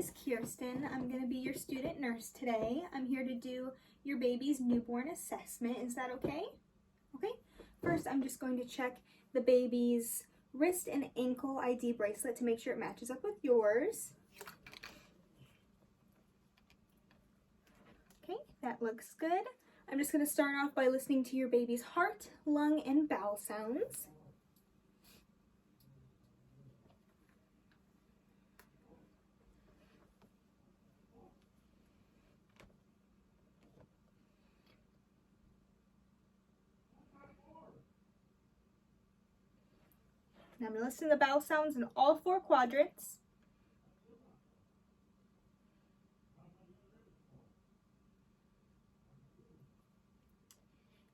is Kirsten. I'm going to be your student nurse today. I'm here to do your baby's newborn assessment. Is that okay? Okay. First, I'm just going to check the baby's wrist and ankle ID bracelet to make sure it matches up with yours. Okay, that looks good. I'm just going to start off by listening to your baby's heart, lung, and bowel sounds. Now I'm going to listen to the bowel sounds in all 4 quadrants.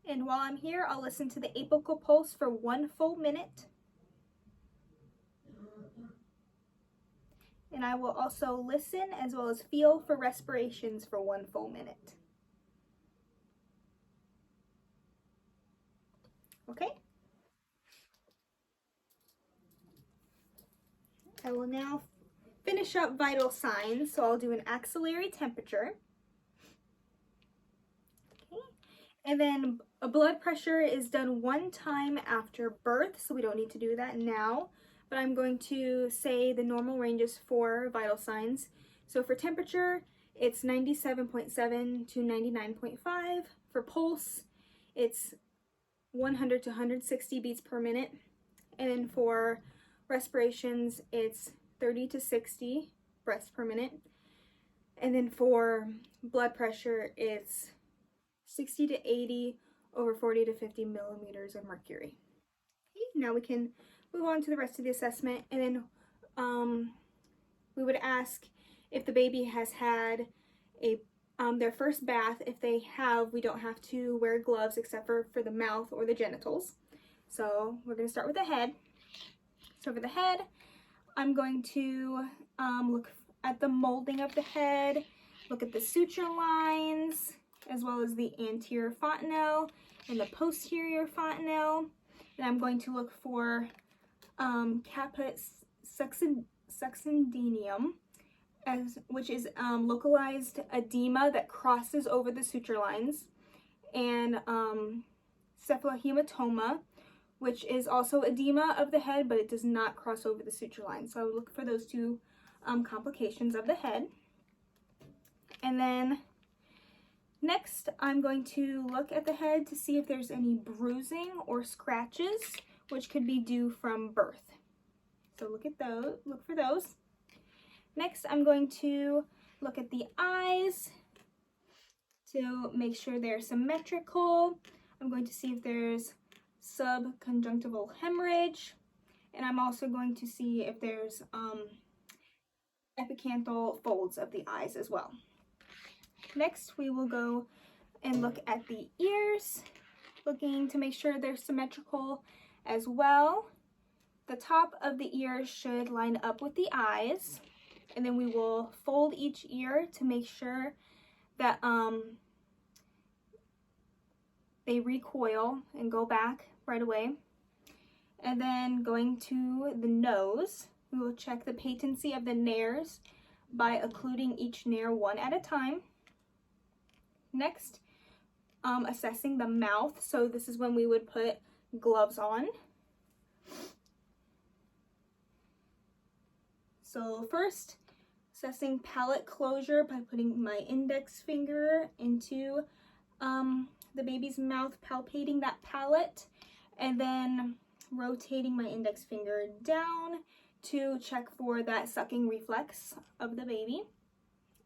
And while I'm here, I'll listen to the apical pulse for 1 full minute. And I will also listen as well as feel for respirations for 1 full minute. Okay? I will now finish up vital signs, so I'll do an axillary temperature. Okay. And then a blood pressure is done 1 time after birth, so we don't need to do that now. But I'm going to say the normal ranges for vital signs. So for temperature, it's 97.7 to 99.5. For pulse, it's 100 to 160 beats per minute. And then for respirations, it's 30 to 60 breaths per minute. And then for blood pressure, it's 60 to 80 over 40 to 50 millimeters of mercury. Okay, now we can move on to the rest of the assessment. And then we would ask if the baby has had their first bath. If they have, we don't have to wear gloves except for the mouth or the genitals. So we're going to start with the head. So for the head, I'm going to look at the molding of the head, look at the suture lines, as well as the anterior fontanelle and the posterior fontanelle. And I'm going to look for caput succedaneum, which is localized edema that crosses over the suture lines, and cephalohematoma, which is also edema of the head, but it does not cross over the suture line. So I would look for those 2 complications of the head. And then next, I'm going to look at the head to see if there's any bruising or scratches, which could be due from birth. So look for those. Next, I'm going to look at the eyes to make sure they're symmetrical. I'm going to see if there's subconjunctival hemorrhage, and I'm also going to see if there's epicanthal folds of the eyes as well. Next, we will go and look at the ears, looking to make sure they're symmetrical as well. The top of the ear should line up with the eyes, and then we will fold each ear to make sure that they recoil and go back right away. And then going to the nose, we will check the patency of the nares by occluding each nair 1 at a time. Next, assessing the mouth. So this is when we would put gloves on. So first, assessing palate closure by putting my index finger into the baby's mouth, palpating that palate, and then rotating my index finger down to check for that sucking reflex of the baby.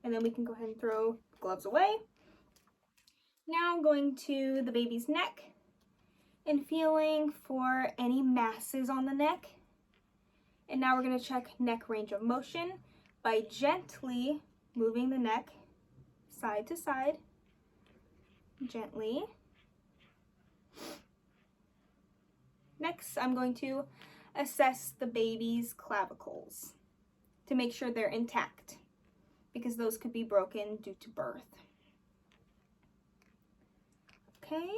And then we can go ahead and throw gloves away. Now going to the baby's neck and feeling for any masses on the neck. And now we're going to check neck range of motion by gently moving the neck side to side. Gently. Next, I'm going to assess the baby's clavicles to make sure they're intact, because those could be broken due to birth. Okay,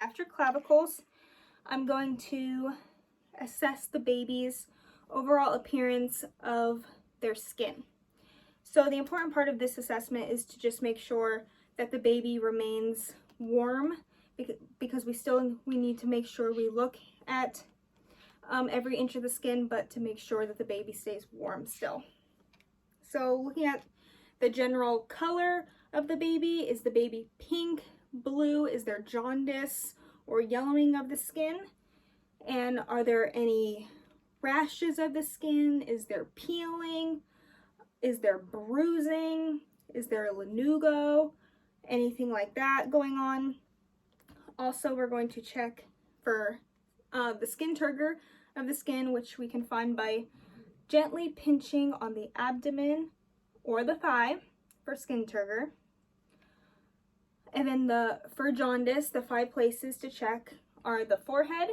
after clavicles, I'm going to assess the baby's overall appearance of their skin. So the important part of this assessment is to just make sure that the baby remains warm, because we need to make sure we look at every inch of the skin, but to make sure that the baby stays warm still. So looking at the general color of the baby, is the baby pink, blue? Is there jaundice or yellowing of the skin? And are there any rashes of the skin? Is there peeling? Is there bruising? Is there a lanugo? Anything like that going on? Also, we're going to check for the skin turgor of the skin, which we can find by gently pinching on the abdomen or the thigh for skin turgor. And then for jaundice, the 5 places to check are the forehead,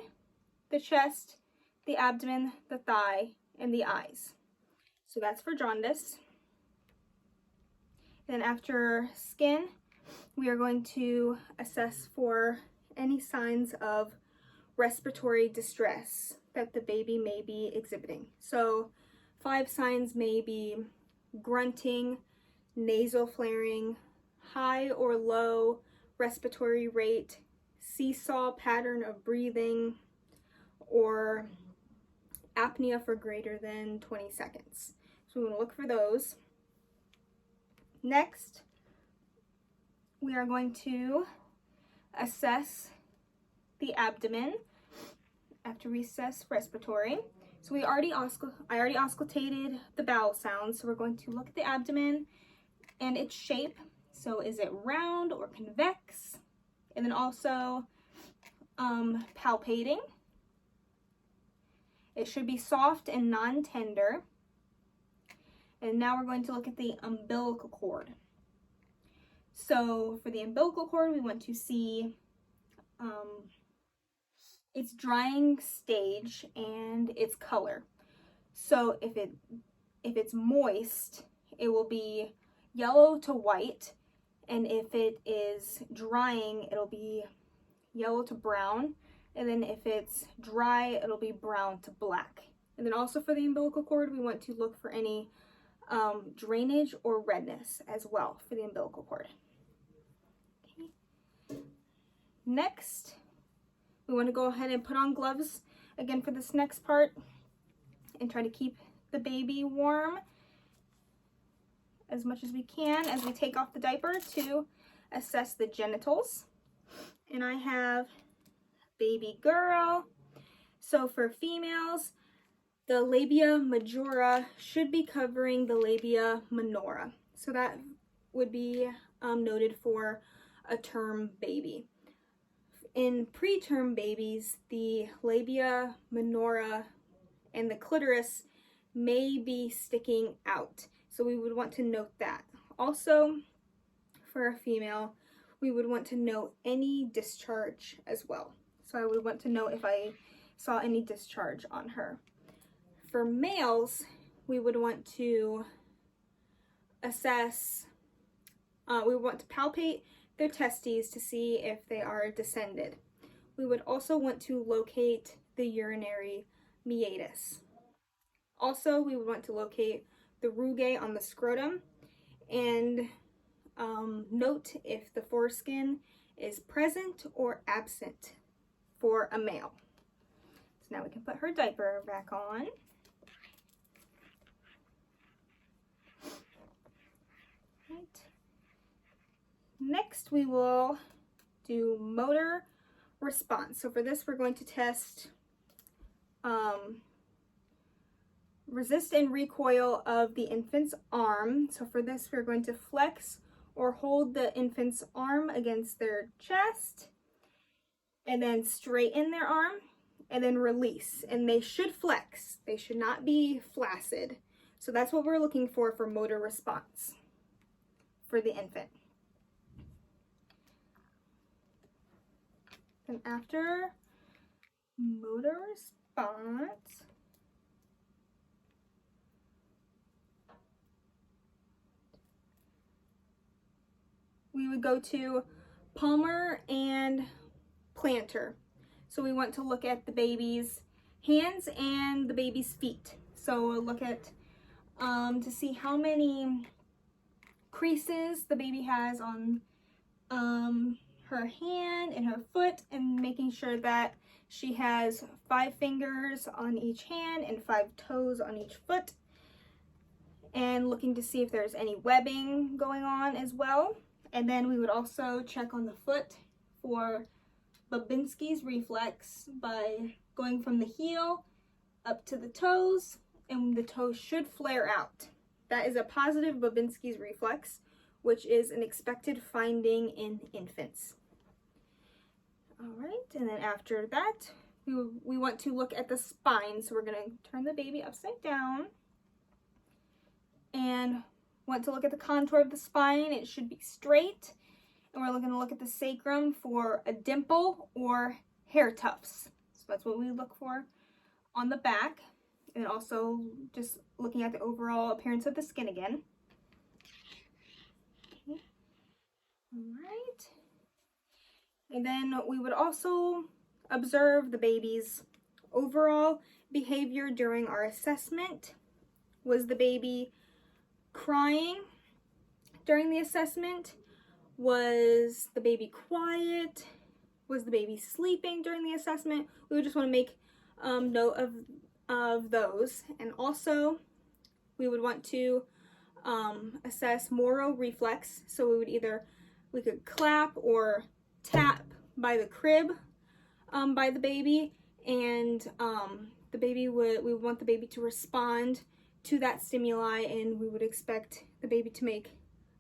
the chest, the abdomen, the thigh, and the eyes. So that's for jaundice. Then after skin, we are going to assess for any signs of respiratory distress that the baby may be exhibiting. So 5 signs may be grunting, nasal flaring, high or low respiratory rate, seesaw pattern of breathing, or apnea for greater than 20 seconds. So we want to look for those. Next, we are going to assess the abdomen after we assess respiratory. So I already auscultated the bowel sounds, so we're going to look at the abdomen and its shape. So is it round or convex? And then also palpating. It should be soft and non-tender. And now we're going to look at the umbilical cord. So for the umbilical cord, we want to see its drying stage and its color. So if it's moist, it will be yellow to white, and if it is drying, it'll be yellow to brown, and then if it's dry, it'll be brown to black. And then also for the umbilical cord, we want to look for any drainage or redness as well for the umbilical cord. Okay. Next, we want to go ahead and put on gloves again for this next part and try to keep the baby warm as much as we can as we take off the diaper to assess the genitals. And I have baby girl. So for females, the labia majora should be covering the labia minora. So that would be noted for a term baby. In preterm babies, the labia minora and the clitoris may be sticking out. So we would want to note that. Also, for a female, we would want to note any discharge as well. So I would want to know if I saw any discharge on her. For males, we would want to assess, we would want to palpate their testes to see if they are descended. We would also want to locate the urinary meatus. Also, we would want to locate the rugae on the scrotum and note if the foreskin is present or absent for a male. So now we can put her diaper back on. Right. Next, we will do motor response. So for this, we're going to test resist and recoil of the infant's arm. So for this, we're going to flex or hold the infant's arm against their chest and then straighten their arm and then release. And they should flex. They should not be flaccid. So that's what we're looking for motor response for the infant. And after motor response, we would go to palmar and plantar. So we want to look at the baby's hands and the baby's feet. So we'll look at to see how many creases the baby has on her hand and her foot, and making sure that she has 5 fingers on each hand and 5 toes on each foot, and looking to see if there's any webbing going on as well. And then we would also check on the foot for Babinski's reflex by going from the heel up to the toes, and the toes should flare out. That is a positive Babinski's reflex, which is an expected finding in infants. All right, and then after that, we want to look at the spine. So we're going to turn the baby upside down and want to look at the contour of the spine. It should be straight. And we're going to look at the sacrum for a dimple or hair tufts. So that's what we look for on the back. And also just looking at the overall appearance of the skin again. Okay. All right. And then we would also observe the baby's overall behavior during our assessment. Was the baby crying during the assessment? Was the baby quiet? Was the baby sleeping during the assessment? We would just want to make note of those. And also we would want to assess Moro reflex. So we could clap or tap by the crib by the baby, and we would want the baby to respond to that stimuli, and we would expect the baby to make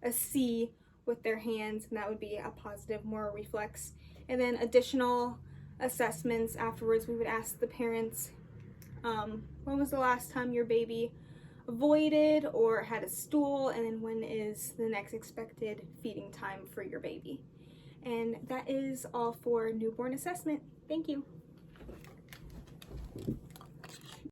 a C with their hands, and that would be a positive Moro reflex. And then additional assessments afterwards, we would ask the parents, when was the last time your baby voided or had a stool, and then when is the next expected feeding time for your baby. And that is all for newborn assessment. Thank you.